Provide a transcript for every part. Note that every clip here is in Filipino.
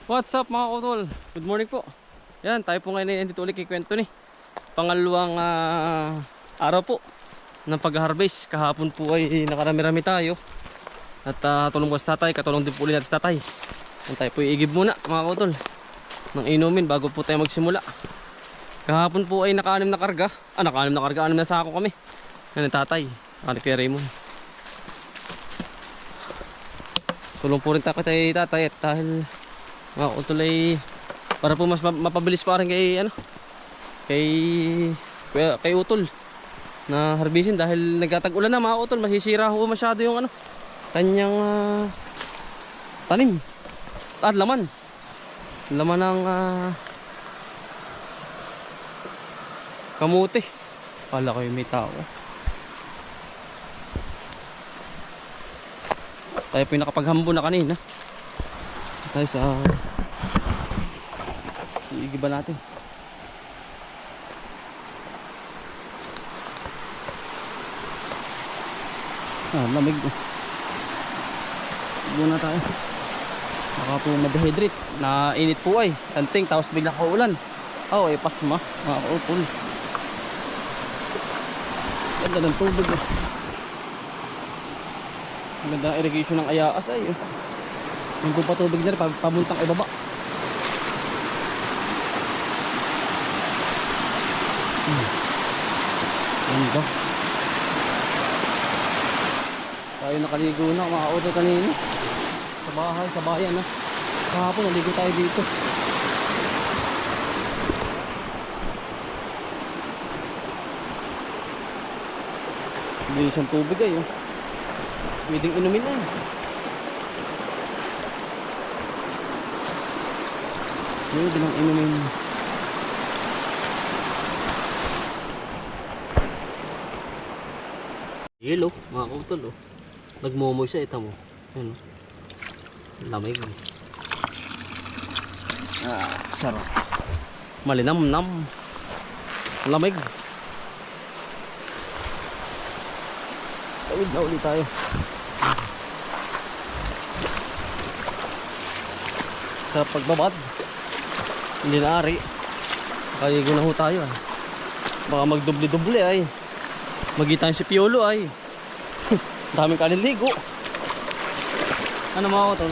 What's up mga kutol? Good morning po. Yan, tayo po ngayon ay dito ulit kay Kwento ni. Pangalawang araw po ng pag-harvest. Kahapon po ay nakarami-rami tayo. At tulong po sa tatay, katulong din po ulit natin sa tatay. Yan, tayo po iigib muna mga kutol ng inumin bago po tayo magsimula. Kahapon po ay naka-anim na karga. Naka-anim na karga, 6 na sako kami. Yan ang tatay, ni Kuya Raymond. Tulong po rin tayo kay tatay at dahil mga kutol ay para po mas mapabilis pa rin kay utol na harbisin dahil nagtatag-ulan na mga utol, masisira ho masyado yung kanyang tanim at laman ng kamuti. Kala ko yung may tao. Tayo po yung nakapaghambo na kanina tayo sa iigiba natin. Lamig po. Ibo na tayo. Baka po ma-dehydrate. Nainit po ay tanting tapos bigla kaulan. Ay pasma mga kautol. Ganda ng tubig eh. Ganda ng irrigation ng ayaas ay yung patubig na rin pamuntang ibaba. Ganda. Tayo nakaligo na mga auto kanina sa bahay, sa bayan na. Kahapon naligo tayo dito. Hindi siyang tubig ay pwedeng inumin ay. Pwede lang inumin. Yelo, mga kautol nagmomoy siya, ita mo. Ayan lamig. Sarap. Malinam-nam. Lamig. Tawid na ulit tayo. Sa pagbabad hindi na ari. Kaligo na ho tayo baka magdoble-doble ay magitan si Piolo ay daming kaliligo. Ano mga ito?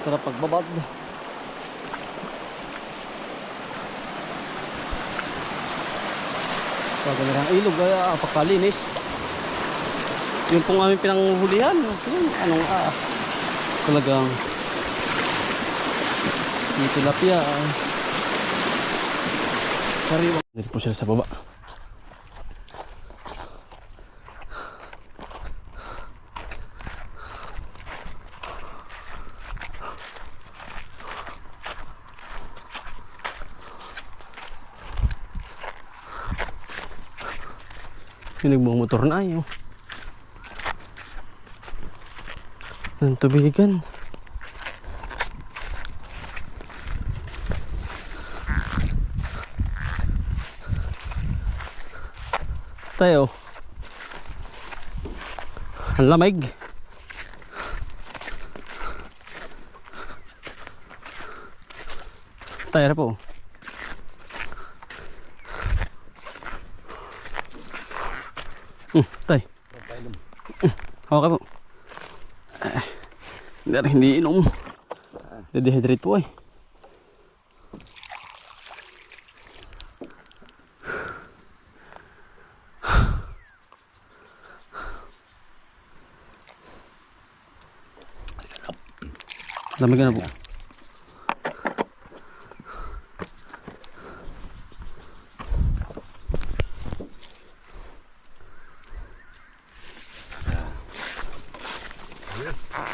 Sarap pagbabad. Pagkala ng ilog ay pagkalinis. Yung pong aming pinanghulihan talagang may tilapia sariwa. Dito po sila sa baba. Yung nagmumotor na ayaw ng tubigan. Tayo ang lamig. Tayo na po. Tay. Okay po. Hindi inom. Dehydrate po ay. Lamig na po.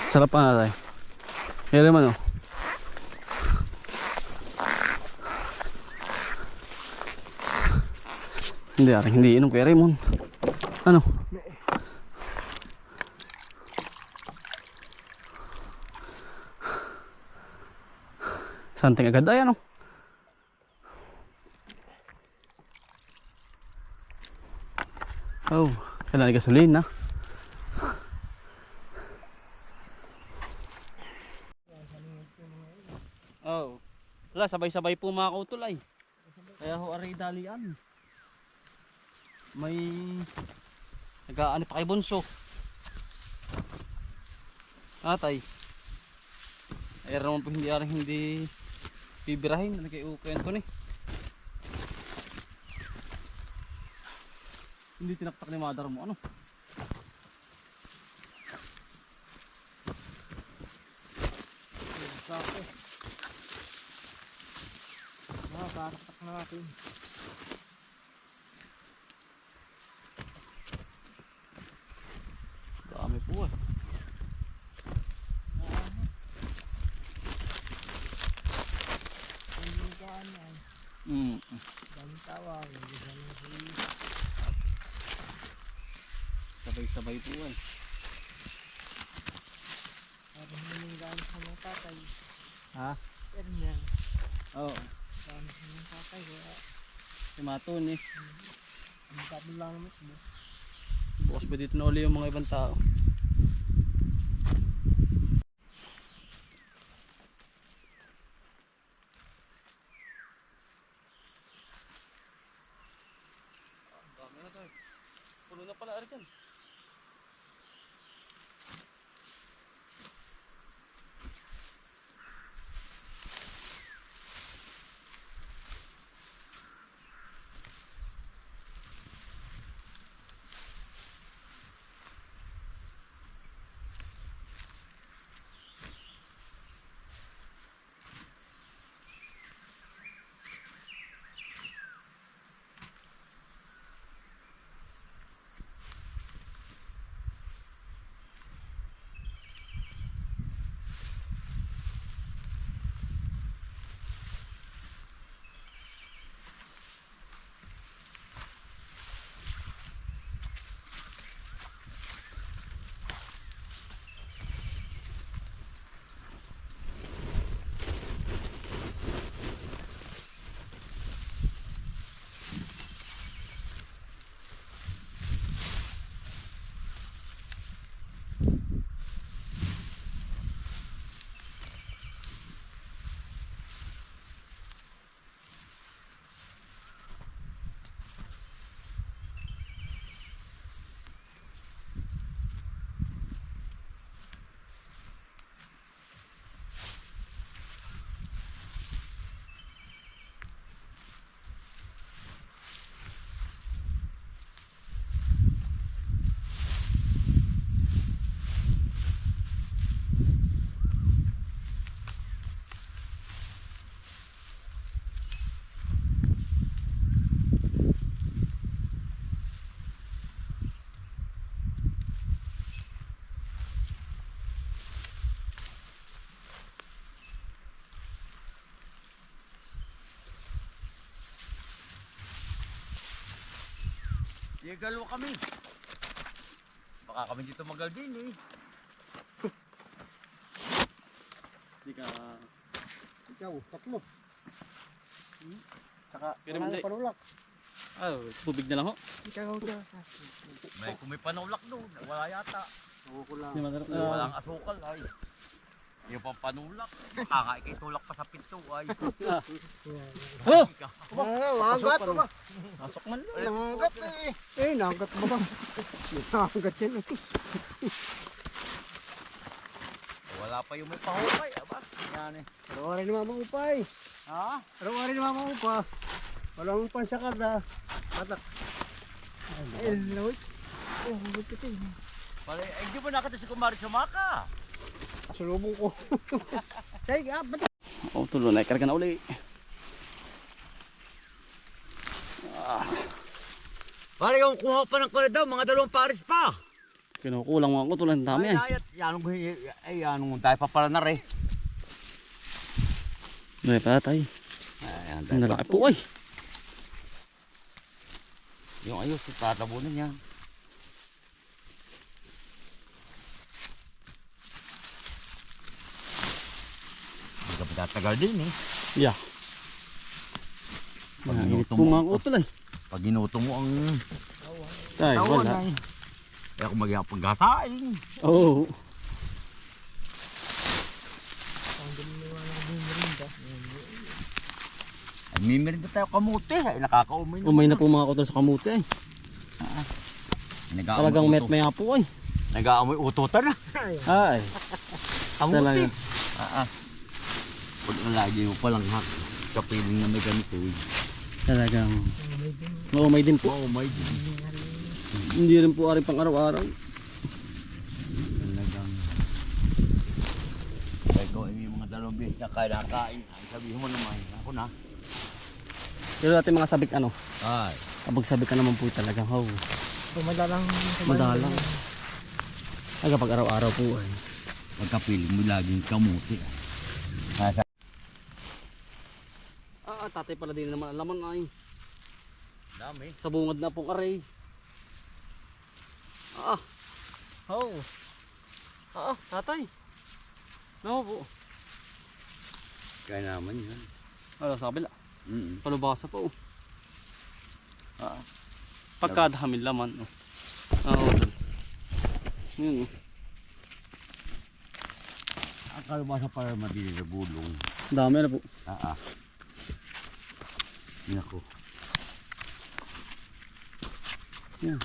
Sarap pa na tayo. Kaya naman Hindi inom kaya Raymond. Ano? Santing agad ay Oh, kailangan gasolina. Wala, sabay-sabay po mga kautol ay. Kaya ho aray dalian. May nag-aani pa kay Bunso. Atay. Ay naman po hindi bibirahin. Nagkaiukwento ni. Hindi tinaktak ni mother mo. Ano? Sakto. Kataktak na natin. Dami po eh. Hindi ka yan. Daming tawag. Sabay-sabay po eh. Parang hiningaan sa mga tatay. Ha? Pero yan. Oo. Parang sa mga tatay. Kaya Si Maton eh. ang tabi lang naman ito. Bukas pa dito na uli yung mga ibang tao. Dami na tayo. Puno na pala rin dyan. Igalo kami. Baka kami dito magalbin eh. Hindi ka... Ikaw, tatlo. Saka, pero Walang hindi. panulak. Tubig na lang ho. Ikaw na. Kung may panulak doon, wala yata. Ako ko lang. Hindi man, Walang asukal ay. Yung pang panulak. Baka ikitulak pa sa pinto ay. Oh! Nangangat ba? Pasok man lang. Nangangat eh. Nangangat ba? Nangangat yan eh. Wala pa yung may pahukay. Aba, yan eh. Araw-araw ni Mama Upay. Ha? Araw-araw ni Mama Upa. Walang pansakad na. Patak. Ay, lawit. Oh, huwag ka tayo. Pare, hindi mo nakita si Kumari Sumaka. Kasulubong ko. Sige, ba't? Tulo na. Ikarga na uli. Pare, yung kuha pa ng kore daw, mga 2 pares pa. Kinukulang mga kutulan. Dami eh. Ay, anong tayo pa pala na rin. May patay. Ayan, Ang lalaki po ay. Yung ayos, tatabunan niya. Hindi ka patatagal din eh. Yeah. Pag Mainit ginuto po mo, mga kutulan. pag ginuto mo ang Ay, tawon wala. ay. Kaya kung mag-paghasain. Oo. Mimirinda tayo kamuti. Ay, nakakaumay na. Umay na po mga kutol sa kamuti ay. Talagang met maya po ay. Nag-aamoy ututan na. Ay. Kamuti. Talaga. Pag nalagi mo palang hak. Kapiling na may ganito. Talagang maumay din po. Oh my God. Hindi rin po ari pang araw-araw. Talagang. Kaya ko ay may mga dalawang beses na kain. Ay, sabihin mo naman. Ako na. Pero natin mga sabik ano. Ay. Kapag sabik ka naman po talagang how. Madalang. Madalang. Ay kapag araw-araw po ay. Pagkapiling mo laging kamuti. Tatay pala din naman ang laman ay. Dami. Sa bungad na pong aray. How. Tatay. No po. Kaya naman yan. Ano sabi la? Mm. Palubasa po. Pagkadahamil laman. Yun. Ang kalabasa para madili na gulong. Dami na po. Yan ako. Yan.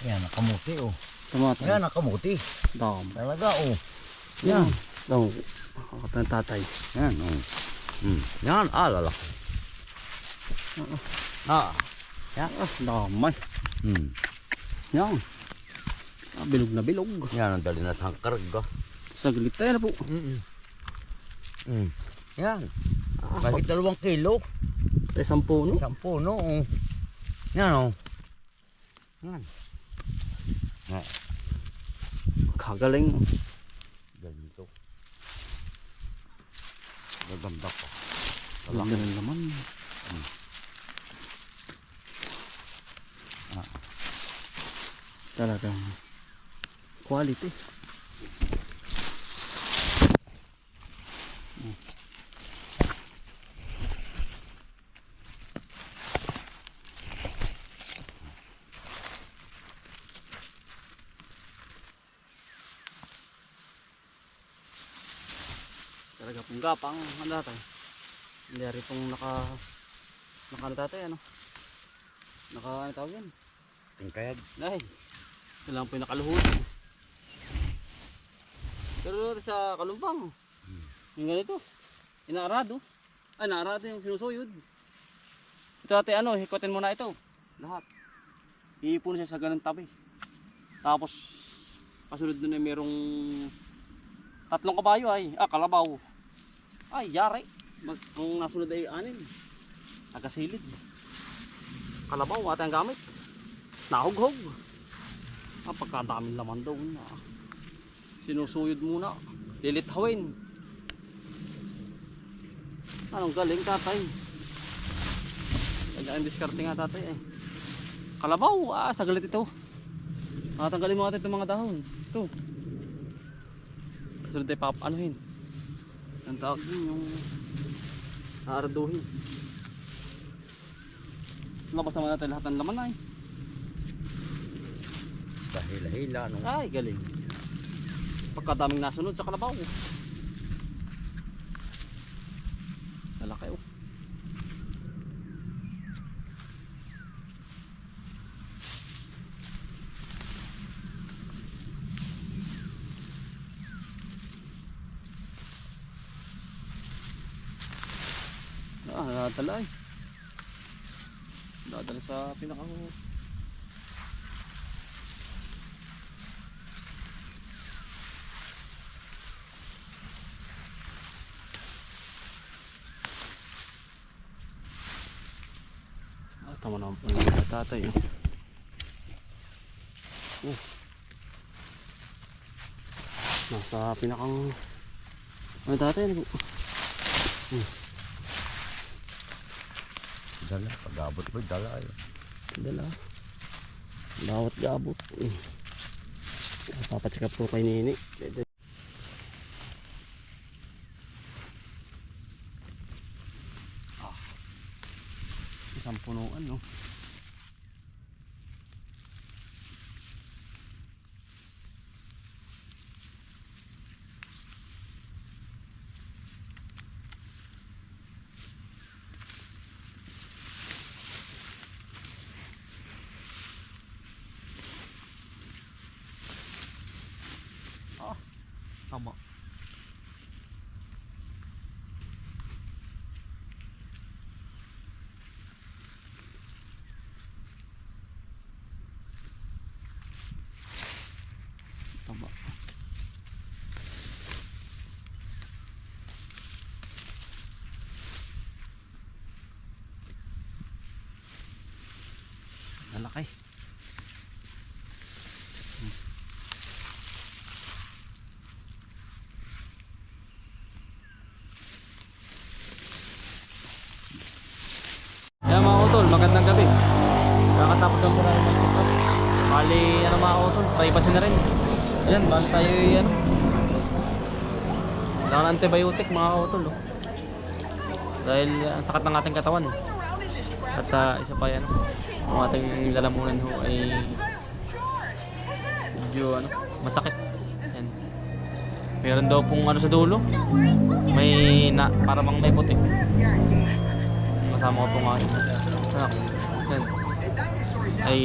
Yan nakamuti oh. Tamatay. Yan nakamuti. Dami. Talaga oh. Yan. Dami. Kakatan tatay. Yan oh. Yan lalaki. Yan. Dami. Yan. Bilog na bilog. Yan ang dali na sa karga. Saglit tayo na po. Yan. Kahit 2 kilo. Isang puno. 10 no. Yan oh. Yan. Kagaling. Ganito. Maganda pa. Ganda rin naman. Talagang quality. Talaga pong gapang ano tatay. Hindi rin pong naka ano tatay ano. Ano tawag yan? Tingkayad. Ay. Ito lang po yung nakaluhod. Pero sa kalumpang. Yung ganito. Inaarado. Ay naarado yung sinusuyod. Ito tatay ano, hikutin mo na ito. Lahat. Iipon siya sa ganun tabi. Tapos kasunod nun ay merong 3 kabayo ay. Kalabaw. Ay, yari. Ang nasunod ay 6. Nagkasilid. Kalabaw, ate ang gamit. Nahughog. Pagkadaming laman daw na. Sinusuyod muna. Lilithawin. Anong galing tatay? Kaya ang diskarte nga tatay eh. Kalabaw, saglit ito. Tanggalin mo natin itong mga dahon. Ito. Kasunod tayo anuhin. Ang tawag din yung aaraduhin. Labas naman natin lahat ng laman ay. Dahil-hila no. Ay galing. Pagkadaming nasunod sa kalabaw. Malaki oh. Nadala eh. Nadala sa pinaka tama naman po yung tatay nasa pinakang ano tatay Dala, pag-abot mo, dala ay. Dala. Bawat gabot. Papacheck up po kay Nini. Isang punuan no. Tama. Tama. Lalaki. Ayan mga utol, magandang gabi. Kakatapos lang po namin mag-check up. Bali, ano mga utol, paipasin na rin. Ayan, bali tayo ano. Kailangan antibiotic mga utol. Oh. Dahil ang sakat ng ating katawan. At isa pa yan, ang ating lalamunan ho ay medyo ano, masakit. Ayan. Meron daw pong ano sa dulo. May para bang may puti. Kasama ko pong aking anak. Yan. Ay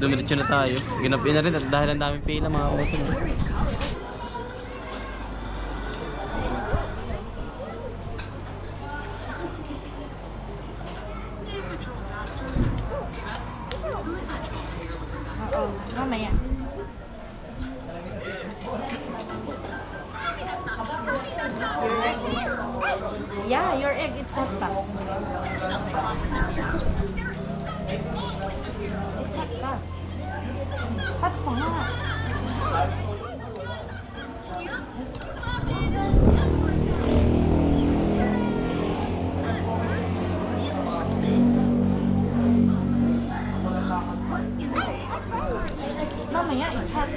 dumiretso na tayo. Ginabi na rin at dahil ang daming pila mga utol. Oo, mamaya. Yeah, your egg, it's soft pa. It's soft pa. Hot pa nga. Mamaya, it's hot.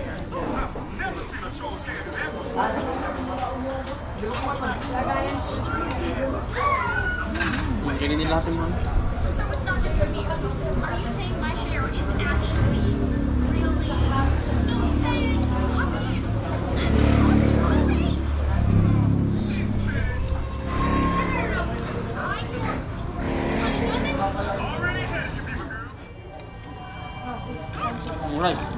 Kinin nila natin mga. So it's not just the view. Are you saying my hair is actually really? Don't say it. Puppy. Puppy. I can work this. Can you do it? Alright.